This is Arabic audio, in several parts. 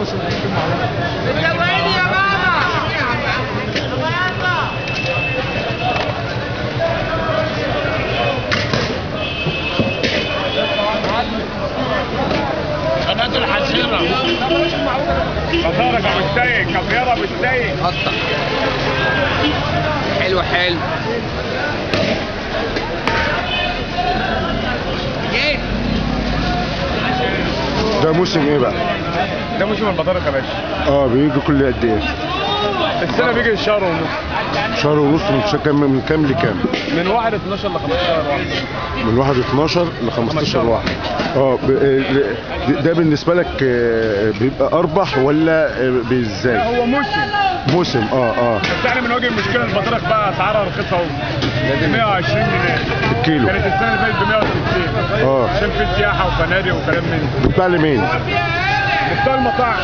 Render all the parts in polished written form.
وصل مع بعض. يا بابا. قناة الحسيرة. بطارق ابو السيد، كافيار ابو السيد. قطع. حلو حلو. ده موسم ايه بقى؟ ده موسم البطارق يا باشا. بيجي كل قد ايه؟ السنه بيجي شهر ونص. شهر ونص من كام لكام؟ من 1/12 ل 15 واحد. من 1/12 ل 15 واحد. ده بالنسبه لك بيبقى اربح ولا ازاي؟ هو موسم. بس احنا بنواجه المشكله البطارق بقى اسعارها رخيصه قوي. 120 جنيه الكيلو. كانت السنه اللي فاتت ب 160. عشان في سياحه وفنادق وكلام من ده. بتاع لمين؟ بتاع المطاعم.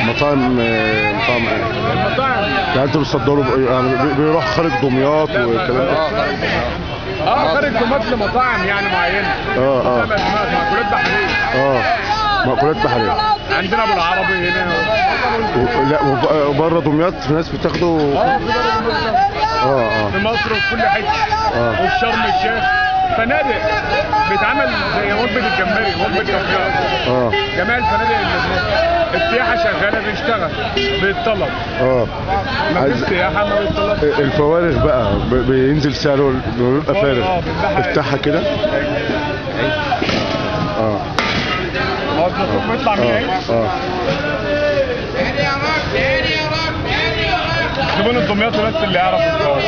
مطاعم ايه؟ المطاعم. يعني انتوا بتصدروا يعني بيروح خارج دمياط والكلام ده؟ خارج دمياط لمطاعم يعني معينه. مأكولات بحريه. مأكولات بحريه. عندنا ابو العربي هنا. لا وبره دمياط في ناس بتاخده. في مصر وفي كل حته. وفي شرم الشيخ فنادق بيتعمل زي وجبه الجمبري، وجبه كافيار. جميع الفنادق اللي السياحه شغاله بيشتغل بيتطلب. مفيش سياحه ما بيتطلبش. الفوارغ بقى بينزل سعره بيبقى فارغ. افتحها كده. هو بيطلع من ايه؟ زبون الدمياطي بس اللي يعرف الفوارغ.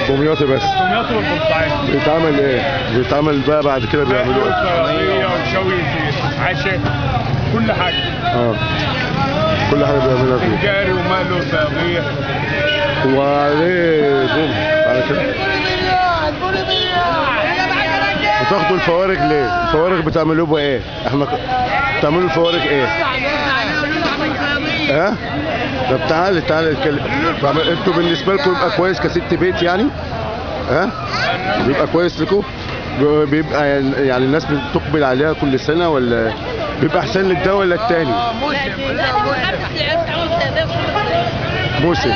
دمياطي بس. دمياطي والبورسعيد. بيتعمل ايه؟ بيتعمل بقى بعد كده بيعملوا ايه؟ صياديه وشوي عشاء كل حاجه. كل حاجه بيعملها فيه. جاري ومقلي وصياديه. وعليه دم على كده. بتاخدوا الفوارغ ليه؟ الفوارغ بتعملوا بها ايه؟ احنا بتعملوا الفوارغ ايه؟ طب تعالى اتكلم. انتوا بالنسبه لكم يبقى كويس كست بيت يعني؟ بيبقى كويس لكم؟ بيبقى يعني الناس بتقبل عليها كل سنه ولا بيبقى احسن لك ده ولا التاني؟ موسم.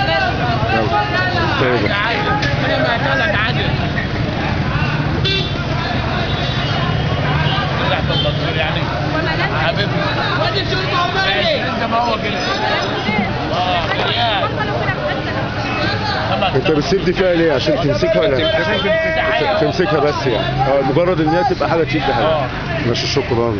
يعني حبيبي انت بتسيب دي فيها ليه؟ عشان تمسكها ولا تمسكها بس يعني؟ مجرد ان هي تبقى حاجه تشد حاجه. ماشي، شكرا.